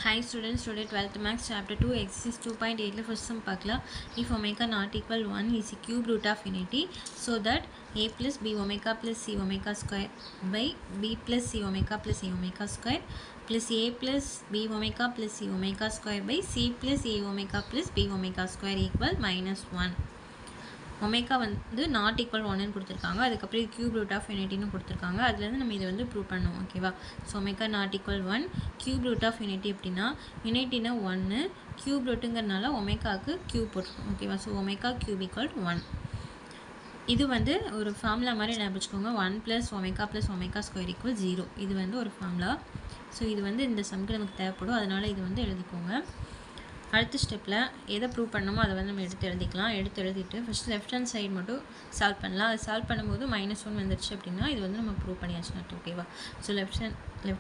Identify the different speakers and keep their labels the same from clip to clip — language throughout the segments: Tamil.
Speaker 1: Hi students, today 12th Maths chapter 2 exercise 2.8 first sum பார்க்கலாம். If omega not equal 1 is a cube root of unity, so that a plus b omega plus c omega square by b plus c omega plus a omega square plus a plus b omega plus c omega square by c plus a omega plus b omega square equal minus 1. Omega வந்து நாட் ஈக்குவல் ஒன்னு கொடுத்துருக்காங்க. அதுக்கப்புறம் கியூப் ரூட் ஆஃப் யூனிட்டின்னு கொடுத்துருக்காங்க. அதுலேருந்து நம்ம இதை வந்து ப்ரூவ் பண்ணுவோம். ஓகேவா? So omega not equal 1 cube root of unity எப்படின்னா யூனிட்டினா 1 கியூப் ரூட்டுங்கிறனால ஒமேகாவுக்கு கியூப் போட்டுருக்கோம். ஓகேவா? So omega cube equal 1. இது வந்து ஒரு ஃபார்முலா மாதிரி ஞாபகம் 1 + ஒமேகா + ஒமேகா ஸ்கொயர் ஈக்குவல் 0. இது வந்து ஒரு ஃபார்முலா. ஸோ இது வந்து இந்த சம்க்கு நமக்கு தேவைப்படும். அதனால் இது வந்து எழுதிக்கோங்க. அடுத்த ஸ்டெப்பில் எதை ப்ரூவ் பண்ணணுமோ அதை வந்து நம்ம எடுத்து எழுதிக்கலாம். எடுத்து எழுதிட்டு ஃபஸ்ட் லெஃப்ட் ஹேண்ட் சைடு மட்டும் சால்வ் பண்ணலாம். அது சால்வ் பண்ணும்போது -1 வந்துருச்சு அப்படின்னா இது வந்து நம்ம ப்ரூவ் பண்ணியாச்சுன்னு அர்த்தம். ஓகேவா? ஸோ லெஃப்ட்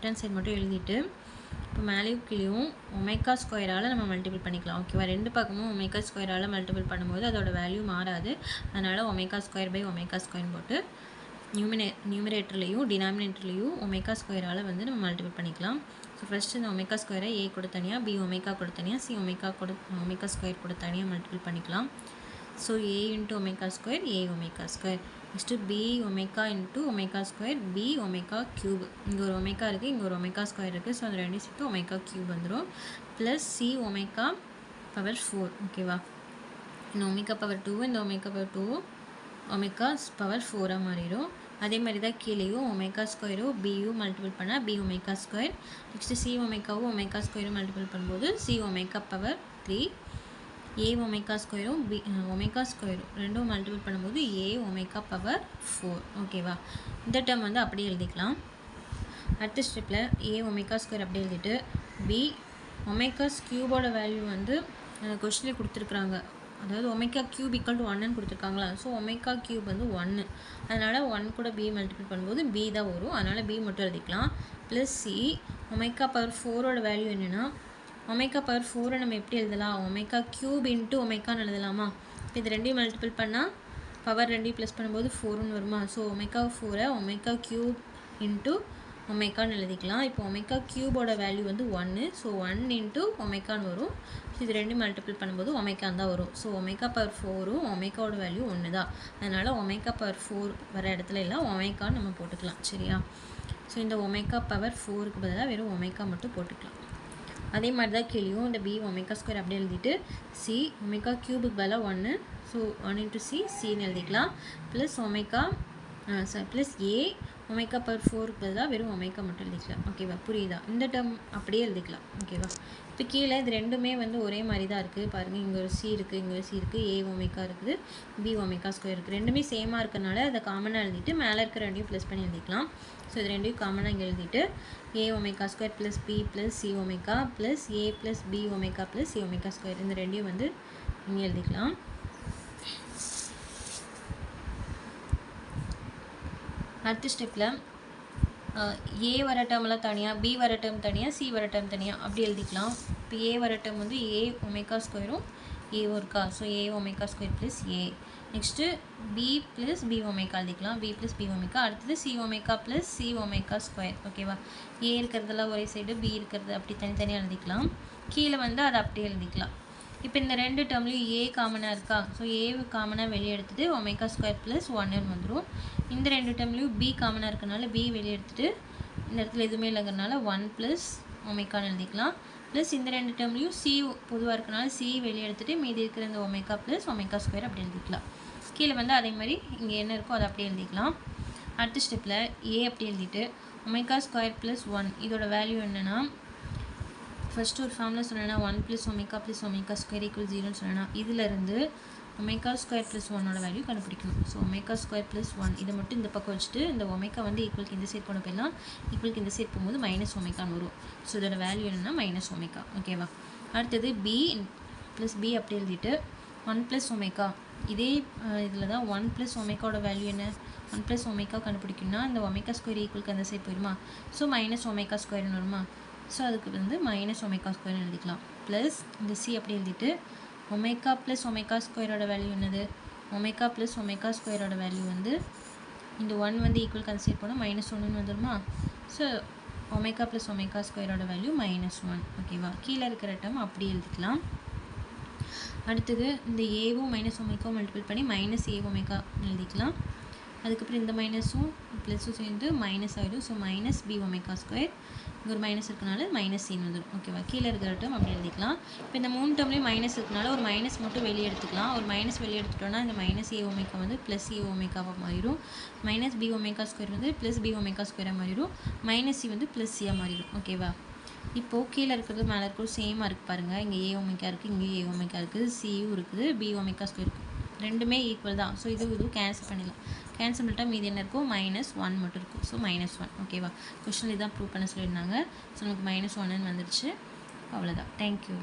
Speaker 1: ஹேண்ட் சைடு மட்டும் எழுதிட்டு இப்போ மேலேயும் கீழேயும் ஒமேகா ஸ்கொயரால் நம்ம மல்டிபிள் பண்ணிக்கலாம். ஓகேவா? ரெண்டு பக்கமும் ஒமேகா ஸ்கொயரால் மல்டிபிள் பண்ணும்போது அதோட வேல்யூ மாறாது. அதனால் omega square by omega square போட்டு நியூமரேட்டர்லேயும் டினாமினேட்டர்லேயும் ஒமேகா ஸ்கொயரால் வந்து நம்ம மல்டிபிள் பண்ணிக்கலாம். ஸோ ஃபஸ்ட்டு இந்த ஒமேகா ஸ்கொயரை ஏ கூட தனியாக, பி ஒமேகா கூட தனியாக, சி ஒமேகா ஸ்கொயர் கூட தனியாக மல்டிபிள் பண்ணிக்கலாம். So A into omega square A omega square. Next B omega into omega square B omega cube. இங்கே ஒரு ஒமேகா இருக்குது, இங்கே ஒரு ஒமேகா ஸ்கொயர் இருக்குது. ஸோ அது ரெண்டையும் சேர்த்து ஒமேகா க்யூப் வந்துடும். Plus C omega power 4. ஓகேவா? இந்த ஒமேகா பவர் 2 இந்த ஒமேகா பவர் 2 ஒமேகா பவர் 4ஆக மாறிடும். அதே மாதிரி தான் கீழேயும் ஒமேகா ஸ்கொயரும் பியும் மல்டிபிள் பண்ணால் B omega square. Next C ஒமேகாவும் ஒமேகா ஸ்கொயரும் மல்டிபிள் பண்ணும்போது C omega power 3. A omega ஸ்கொயரும் பி ஒமேகா ஸ்கொயரும் ரெண்டும் மல்டிபிள் பண்ணும்போது ஏ ஒமேகா பவர் 4. ஓகேவா? இந்த டேர்ம் வந்து அப்படியே எழுதிக்கலாம். அடுத்த ஸ்டெப்பில் ஏ ஒமேகா ஸ்கொயர் அப்படியே எழுதிட்டு பி ஒமேகாஸ் க்யூபோட வேல்யூ வந்து கொஸ்டினில் கொடுத்துருக்குறாங்க. அதாவது ஒமேகா க்யூப் ஈக்குவல் டு 1ன்னு கொடுத்துருக்காங்களா? ஸோ ஒமேகா க்யூப் வந்து 1. அதனால் 1 கூட பி மல்டிபிள் பண்ணும்போது பி தான் வரும். அதனால் பி மட்டும் எழுதிக்கலாம். ப்ளஸ் சி ஒமேகா பவர் 4ஓட வேல்யூ என்னென்னா ஒமேகா பவர் 4 நம்ம எப்படி எழுதலாம்? ஒமேகா க்யூப் இன்ட்டு ஒமேகான்னு எழுதலாமா? இப்போ இது ரெண்டையும் மல்டிபிள் பண்ணால் பவர் ரெண்டையும் ப்ளஸ் பண்ணும்போது 4ன்னு வருமா? ஸோ ஒமேகா 4ஐ ஒமேகா க்யூப் இன்ட்டு ஒமேகான்னு எழுதிக்கலாம். இப்போ ஒமேகா க்யூபோட வேல்யூ வந்து 1. ஸோ 1 இன்ட்டு ஒமேகான்னு வரும். இது ரெண்டும் மல்டிபிள் பண்ணும்போது ஒமேகான் தான் வரும். ஸோ ஒமேகா பவர் 4ம் ஒமேகாவோட வேல்யூ 1 தான். அதனால் ஒமேகா பவர் 4 வர இடத்துல எல்லாம் ஒமேகான்னு நம்ம போட்டுக்கலாம். சரியா? ஸோ இந்த ஒமேகா பவர் 4க்கு பதிலாக வெறும் ஒமேகா மட்டும் போட்டுக்கலாம். அதே மாதிரி தான் கீழேயும் இந்த பி ஒமேகா ஸ்கொயர் அப்படியே எழுதிட்டு சி ஒமேகா க்யூபுக்கு பதிலாக 1. ஸோ 1 இன்ட்டு சின்னு எழுதிக்கலாம். Plus omega plus A omega power 4க்கு பதிலாக வெறும் ஒமேகா மட்டும் எழுதிக்கலாம். ஓகேவா? புரியுதா? இந்த டேர்ம் அப்படியே எழுதிக்கலாம். ஓகேவா? இப்போ கீழே இது ரெண்டுமே வந்து ஒரே மாதிரி தான் இருக்குது. பாருங்கள், இங்கே ஒரு சி இருக்குது, இங்கே ஒரு சி இருக்குது, ஏ ஒமேகா இருக்குது, பி ஒமேகா ஸ்கொயர் இருக்குது. ரெண்டுமே சேமாக இருக்கனால அதை காமனாக எழுதிட்டு மேலே இருக்கிற ரெண்டையும் ப்ளஸ் பண்ணி எழுதிக்கலாம். ஸோ இது ரெண்டையும் காமனாக இங்கே எழுதிட்டு A omega square plus B plus C omega plus A plus B omega plus C omega square இந்த ரெண்டையும் வந்து இங்கே எழுதிக்கலாம். அடுத்த ஸ்டெப்பில் ஏ வர டேர்ம்லாம் தனியாக, பி வர டேர்ம் தனியாக, சி வர டேர்ம் தனியாக அப்படி எழுதிக்கலாம். இப்போ ஏ வர டேர்ம் வந்து ஏ ஒமேகா ஸ்கொயரும் ஏவும் இருக்கா? So A omega square plus A. Next B plus B omega எழுதிக்கலாம். B plus B omega. அடுத்தது C omega plus C omega square. ஓகேவா? ஏ இருக்கிறதெல்லாம் ஒரே சைடு, பி இருக்கிறது அப்படி தனித்தனியாக எழுதிக்கலாம். கீழே வந்து அதை அப்படியே எழுதிக்கலாம். இப்போ இந்த ரெண்டு டேர்ம்லேயும் ஏ காமனாக இருக்கா? ஸோ ஏவு காமனாக வெளியே எடுத்துகிட்டு ஒமேகா ஸ்கொயர் ப்ளஸ் 1ன்னு வந்துடும். இந்த ரெண்டு டேர்ம்லேயும் பி காமனாக இருக்கனால பி வெளியே எடுத்துகிட்டு இந்த இடத்துல எதுவுமே இல்லைங்கிறனால 1 ப்ளஸ் ஒமேகான்னு எழுதிக்கலாம். ப்ளஸ் இந்த ரெண்டு டேர்ம்லேயும் சி பொதுவாக இருக்கனால சி வெளியே எடுத்துகிட்டு மீதி இருக்கிற இந்த ஒமேகா ப்ளஸ் ஒமேகா ஸ்கொயர் அப்படி எழுதிக்கலாம். கீழே வந்து அதே மாதிரி இங்கே என்ன இருக்கோ அதை அப்படியே எழுதிக்கலாம். அடுத்த ஸ்டெப்பில் ஏ அப்படி எழுதிட்டு ஒமேகா ஸ்கொயர் ப்ளஸ் 1 இதோட வேல்யூ என்னென்னா ஃபஸ்ட்டு ஒரு ஃபார்முலா சொன்னேன்னா 1 + ஒமேகா + ஒமேகா ஸ்கொயர் = 0ன்னு சொன்னேன்னா இதிலேருந்து ஒமேகா ஸ்கொயர் + 1ஓட வேல்யூ கண்டுபிடிக்கணும். ஸோ ஒமேகா ஸ்கொயர் + 1 இதை மட்டும் இந்த பக்கம் வச்சுட்டு இந்த ஒமேகா வந்து ஈக்குவலுக்கு இந்த சைட் கொண்டு போயிடலாம். ஈக்குவலுக்கு இந்த சைட் போகும்போது மைனஸ் ஒமேகான்னு வரும். ஸோ இதோட வேல்யூ என்னென்னா மைனஸ் ஒமேகா. ஓகேவா? அடுத்தது பி ப்ளஸ் பி அப்படி எழுதிட்டு 1 + ஒமேகா. இதே இதில் தான் 1 + ஒமேகாவோட வேல்யூ என்ன? 1 + ஒமேகா கண்டுபிடிக்கணும்னா இந்த ஒமேகா ஸ்கொயர் ஈக்குவலுக்கு அந்த சைட் போயிடுமா? ஸோ மைனஸ் ஒமேகா ஸ்கொயர்னு வருமா? ஸோ அதுக்கு வந்து மைனஸ் ஒமேகா ஸ்கொயர்னு எழுதிக்கலாம். ப்ளஸ் இந்த சி அப்படி எழுதிட்டு ஒமேகா ப்ளஸ் ஒமேகா ஸ்கொயரோட வேல்யூ என்னது? ஒமேகா ப்ளஸ் ஒமேகா ஸ்கொயரோட வேல்யூ வந்து இந்த 1 வந்து ஈக்குவல் கன்சிடர் பண்ணால் -1ன்னு வந்துடுமா? ஸோ ஒமேகா ப்ளஸ் ஒமேகா ஸ்கொயரோட வேல்யூ -1 ஓகேவா. கீழே இருக்கிற டேர்ம் அப்படி எழுதிக்கலாம். அடுத்தது இந்த ஏவும் மைனஸ் ஒமேகாவும் மல்டிபிள் பண்ணி -a ஒமேகா எழுதிக்கலாம். அதுக்கப்புறம் இந்த மைனஸும் ப்ளஸும் சேர்ந்து மைனஸ் ஆகிடும். ஸோ -b ஒமேகா ஸ்கொயர், இங்கே ஒரு மைனஸ் இருக்கனால -c வந்துடும் ஓகேவா. கீழே இருக்கிற டேர்ம் அப்படி எழுதிக்கலாம். இப்போ இந்த 3 டேர்ம்லேயும் மைனஸ் இருக்கனால ஒரு மைனஸ் மட்டும் வெளியே எடுத்துக்கலாம். ஒரு மைனஸ் வெளியே எடுத்துட்டோம்னா இந்த -a ஒமேகா வந்து +a ஒமேகாவாக மாறிடும். -b ஒமேகா ஸ்கொயர் வந்து +b ஒமேகா ஸ்கொயராக மாறிடும். -c வந்து +c மாறிடும் ஓகேவா. இப்போது கீழே இருக்கிறது மேலே இருக்கிறது சேமாக இருக்குது பாருங்கள். இங்கே a ஒமேகா இருக்குது, இங்கே a ஒமேகா இருக்குது, c இருக்குது, b ஒமேகா ஸ்கொயர் இருக்குது. ரெண்டுமே ஈக்குவல் தான். ஸோ இதுவும் கேன்சல் பண்ணிடலாம். கேன்சல் பண்ணிட்டா மீதி என்ன இருக்கும், -1 மட்டும் இருக்கும். ஸோ -1 ஓகேவா. கொஸ்டின் இதான் ப்ரூவ் பண்ண சொல்லியிருந்தாங்க. ஸோ நமக்கு -1 வந்துடுச்சு. அவ்வளோதான். தேங்க்யூ.